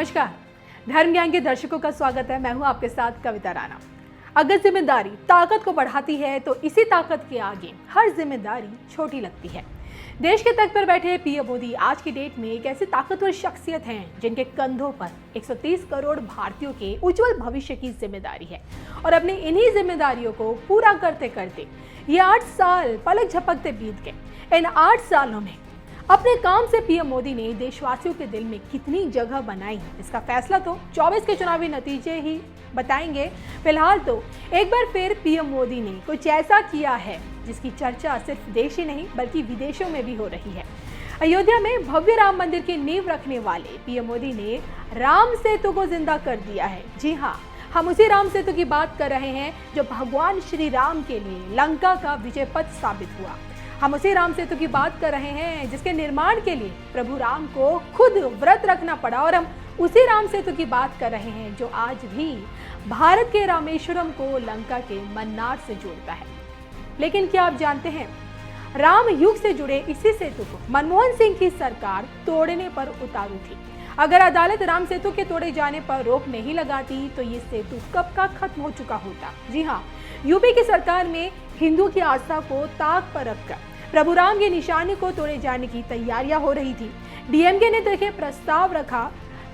नमस्कार, धर्म ज्ञान के दर्शकों का स्वागत है। मैं हूं आपके साथ कविता राणा। अगर जिम्मेदारी ताकत को बढ़ाती है तो इसी ताकत के आगे हर जिम्मेदारी छोटी लगती है। देश के तख्त पर बैठे पीएम मोदी आज की डेट में एक ऐसी ताकतवर शख्सियत हैं जिनके कंधों पर 130 करोड़ भारतीयों के उज्जवल भविष्य की जिम्मेदारी है। और अपनी इन्हीं जिम्मेदारियों को पूरा करते करते ये 8 साल पलक झपकते बीत गए। इन 8 सालों में अपने काम से पीएम मोदी ने देशवासियों के दिल में कितनी जगह बनाई, इसका फैसला तो 24 के चुनावी नतीजे ही बताएंगे। फिलहाल तो एक बार फिर पीएम मोदी ने कुछ ऐसा किया है जिसकी चर्चा सिर्फ देश ही नहीं बल्कि विदेशों में भी हो रही है। अयोध्या में भव्य राम मंदिर की नींव रखने वाले पीएम मोदी ने राम सेतु को जिंदा कर दिया है। जी हाँ, हम उसी राम सेतु की बात कर रहे हैं जो भगवान श्री राम के लिए लंका का विजय पथ साबित हुआ। हम उसी राम सेतु की बात कर रहे हैं जिसके निर्माण के लिए प्रभु राम को खुद व्रत रखना पड़ा। और हम उसी राम सेतु की बात कर रहे हैं जो आज भी भारत के रामेश्वरम को लंका के मन्नार से जोड़ता है। लेकिन क्या आप जानते हैं, राम युग से जुड़े इसी सेतु को मनमोहन सिंह की सरकार तोड़ने पर उतारू थी। अगर अदालत राम सेतु के तोड़े जाने पर रोक नहीं लगाती तो ये सेतु कब का खत्म हो चुका होता। जी हाँ, यूपी की सरकार में हिंदू की आस्था को ताक पर रखकर प्रभु राम की निशानी को तोड़े जाने की तैयारियां हो रही थी। डीएमके ने देखिए प्रस्ताव रखा,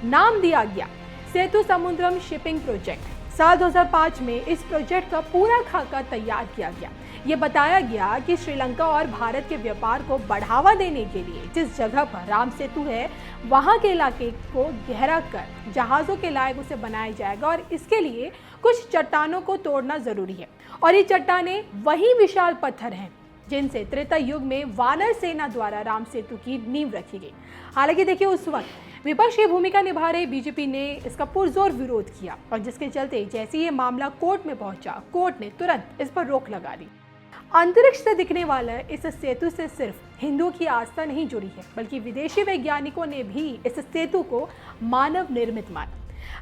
नाम दिया गया सेतु समुद्रम शिपिंग प्रोजेक्ट। साल 2005 में इस प्रोजेक्ट का पूरा खाका तैयार किया गया। ये बताया गया कि श्रीलंका और भारत के व्यापार को बढ़ावा देने के लिए जिस जगह पर राम सेतु है वहां के इलाके को गहरा कर जहाजों के लायक उसे बनाया जाएगा और इसके लिए कुछ चट्टानों को तोड़ना जरूरी है। और ये चट्टानें वही विशाल पत्थर हैं जिनसे त्रेता युग में वानर सेना द्वारा राम सेतु की नींव रखी गई। हालांकि देखिए, उस वक्त विपक्ष की भूमिका निभा रहे बीजेपी ने इसका पुरजोर विरोध किया और जिसके चलते जैसे ये मामला कोर्ट में पहुंचा, कोर्ट ने तुरंत इस पर रोक लगा दी। अंतरिक्ष से दिखने वाला इस सेतु से सिर्फ हिंदुओं की आस्था नहीं जुड़ी है बल्कि विदेशी वैज्ञानिकों ने भी इस सेतु को मानव निर्मित माना।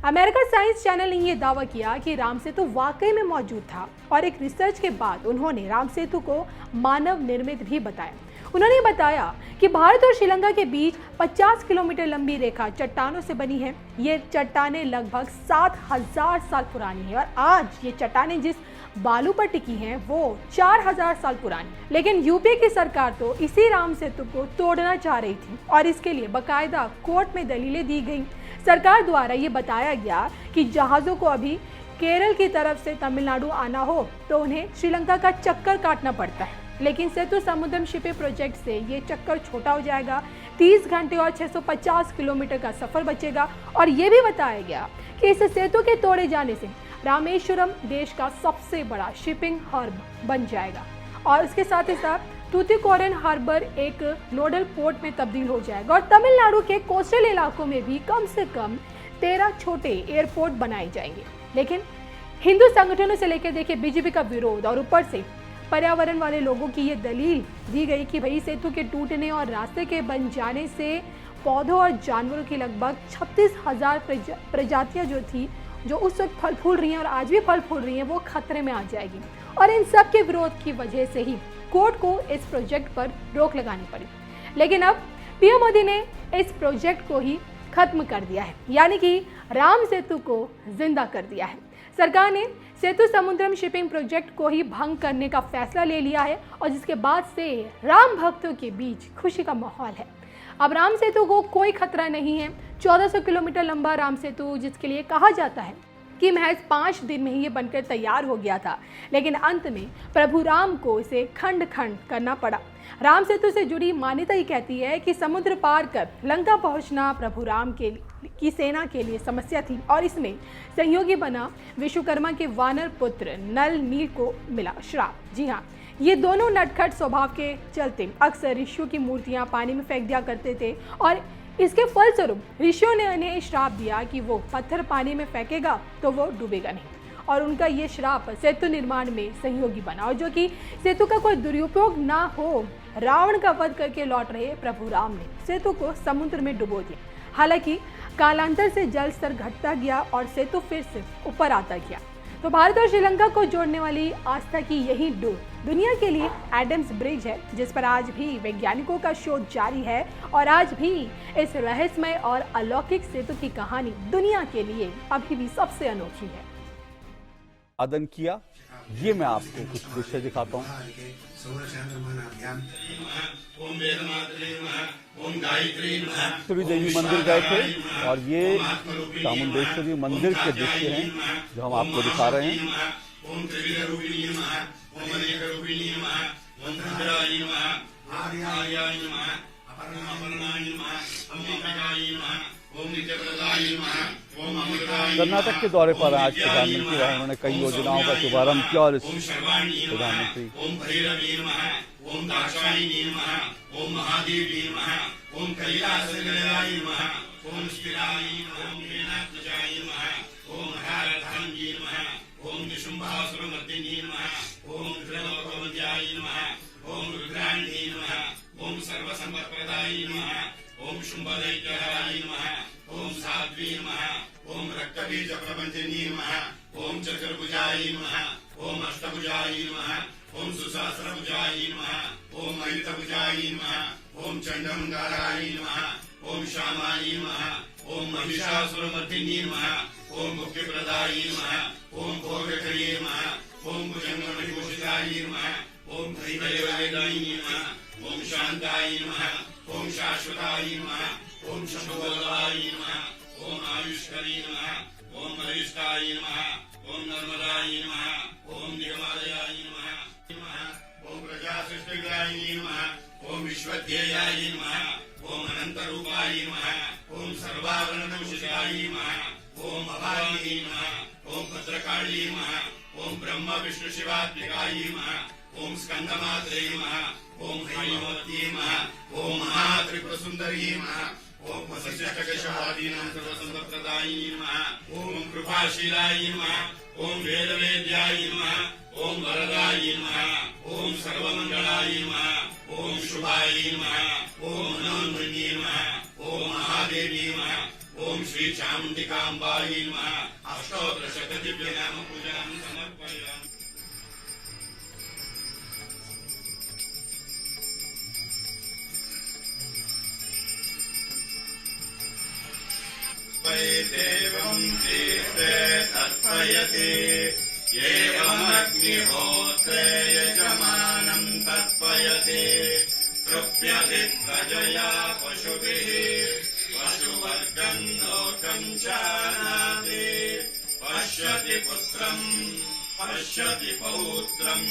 अमेरिका साइंस चैनल ने यह दावा किया कि राम सेतु वाकई में मौजूद था और एक रिसर्च के बाद उन्होंने राम सेतु को मानव निर्मित भी बताया। उन्होंने बताया कि भारत और श्रीलंका के बीच 50 किलोमीटर लंबी रेखा चट्टानों से बनी है। ये चट्टानें लगभग 7000 साल पुरानी है और आज ये चट्टानें जिस बालू पर टिकी हैं वो 4000 साल पुरानी। लेकिन यूपी की सरकार तो इसी राम सेतु को तोड़ना चाह रही थी और इसके लिए बाकायदा कोर्ट में दलीलें दी गई। सरकार द्वारा ये बताया गया कि जहाज़ों को अभी केरल की तरफ से तमिलनाडु आना हो तो उन्हें श्रीलंका का चक्कर काटना पड़ता है। लेकिन सेतु समुद्रम शिपिंग प्रोजेक्ट से ये चक्कर छोटा हो जाएगा, 30 घंटे और 650 किलोमीटर का सफर बचेगा। और ये भी बताया गया कि इस सेतु के तोड़े जाने से रामेश्वरम देश का सबसे बड़ा शिपिंग हब बन जाएगा और इसके साथ ही साथ तूतीकोरन हार्बर एक नोडल पोर्ट में तब्दील हो जाएगा। और तमिलनाडु के कोस्टल इलाकों में भी कम से कम 13 छोटे एयरपोर्ट बनाए जाएंगे। लेकिन हिंदू संगठनों से लेकर देखिए बीजेपी का विरोध और ऊपर से पर्यावरण वाले लोगों की ये दलील दी गई कि भाई सेतु के टूटने और रास्ते के बन जाने से पौधों और जानवरों की लगभग 36,000 प्रजातियां जो उस वक्त फल फूल रही हैं और आज भी फल फूल रही हैं वो खतरे में आ जाएगी। और इन सब के विरोध की वजह से ही कोर्ट को इस प्रोजेक्ट पर रोक लगानी पड़ी। लेकिन अब पीएम मोदी ने इस प्रोजेक्ट को ही खत्म कर दिया है, यानी कि राम सेतु को जिंदा कर दिया है। सरकार ने सेतु समुद्रम शिपिंग प्रोजेक्ट को ही भंग करने का फैसला ले लिया है और जिसके बाद से राम भक्तों के बीच खुशी का माहौल है। अब राम सेतु को कोई खतरा नहीं है। 1400 किलोमीटर लंबा राम सेतु जिसके लिए कहा जाता है कि महज 5 दिन में ही ये बनकर तैयार हो गया था, लेकिन अंत में प्रभु राम को इसे खंड खंड करना पड़ा। राम सेतु से जुड़ी मान्यता ये कहती है कि समुद्र पार कर लंका पहुंचना प्रभु राम की सेना के लिए समस्या थी और इसमें सहयोगी बना विश्वकर्मा के वानर पुत्र नल नील को मिला श्राप। जी हाँ, ये दोनों नटखट स्वभाव के चलते अक्सर ऋषियों की मूर्तियां पानी में फेंक दिया करते थे और इसके फलस्वरूप ऋषियों ने उन्हें श्राप दिया कि वो पत्थर पानी में फेंकेगा तो वो डूबेगा नहीं। और उनका ये श्राप सेतु निर्माण में सहयोगी बना और जो कि सेतु का कोई दुरुपयोग ना हो, रावण का वध करके लौट रहे प्रभु राम ने सेतु को समुद्र में डुबो दिया। हालांकि कालांतर से जल स्तर घटता गया और सेतु फिर से ऊपर आता गया। तो भारत और श्रीलंका को जोड़ने वाली आस्था की यही डोर दुनिया के लिए एडम्स ब्रिज है, जिस पर आज भी वैज्ञानिकों का शोध जारी है। और आज भी इस रहस्यमय और अलौकिक सेतु की कहानी दुनिया के लिए अभी भी सबसे अनोखी है। आदन किया, ये मैं आपको कुछ दृश्य दिखाता हूँ। चामुंडेश्वरी देवी मंदिर गए थे और ये चामुंडेश्वरी मंदिर के दृश्य हैं जो हम आपको दिखा रहे हैं। कर्नाटक के दौरे पर आज प्रधानमंत्री रहे, उन्होंने कई योजनाओं का शुभारंभ किया और प्रधानमंत्री ओम दाक्षायणी नमः, ओम महादेवी नमः, ओम कैलासगणाय नमः, ओम स्थिराय नमः, ओम वीणाध्वजाय नमः, ओम हरधांगी नमः, ओम निशुम्भासुरमर्दिनी नमः, ओम त्रिलोकवन्द्याय नमः, ओम रुद्राणी नमः, ओम सर्वसम्पत्प्रदाय नमः, ओम शुम्भदैत्यहराय नमः, ओम साध्वी नमः, ओम रक्तबीजप्रपञ्चिनी नमः, ओम चतुर्भुजाय नमः, ओम अष्टभुजाय नमः, ओम सुसहस्रभुजाय नमः, ओम अयुतभुजाय नमः, ओम चण्डमण्डलाय नमः, ओम श्यामाय नमः, ओम महिषासुरमर्दिनी नमः, ओम मुक्तिप्रदाय नमः, ओम भोगकर्ये नमः, ओम भुजङ्गमणिभूषिताय नमः, ओम दैववेदाय नमः, ओम शान्ताय नमः, ओम शाश्वताय नमः, ओम शम्भुवल्लभाय नमः, ओम आयुष्करी नमः, ओम अरिष्टाय नमः, ओम नर्मदाय नमः, ओम निगमालयाय नमः, ओम प्रजासृष्टिग्राहिणी नमः, ओम विश्वध्येयाय नमः, ओम अनन्तरूपाय नमः, ओम सर्वाभरणभूषिताय नमः, ओम अभागिनी नमः, ओम भद्रकाली नमः, ओम ब्रह्म विष्णु शिवात्मिकाय नमः, ओम स्कन्दमात्रे नमः, ओम हैमवत्यै नमः, ओम महात्रिपुरसुन्दरी नमः, ओम वसिष्ठकेशवादीनां सर्वसम्पत्प्रदायिनी नमः, ओम कृपाशीलाय नमः, ओम वेदवेद्याय नमः, ओम वरदाय नमः, ओम सर्वमंगलाय नमः, ओम शुभाय नमः, ओम मनोन्मन्ये नमः, ओम महादेवी नमः, ओम श्री चामुण्डिकाम्बाय नमः। अष्टोत्तरशतदिव्यनाम पूजां समर्पयामि। देवं तीर्थे तत्पयते एवमग्निहोत्रे यजमानं तत्पयते तृप्यते प्रजया पशुभिः पशुवर्गं लोकं जानाति पश्यति पुत्रं पश्यति पौत्रं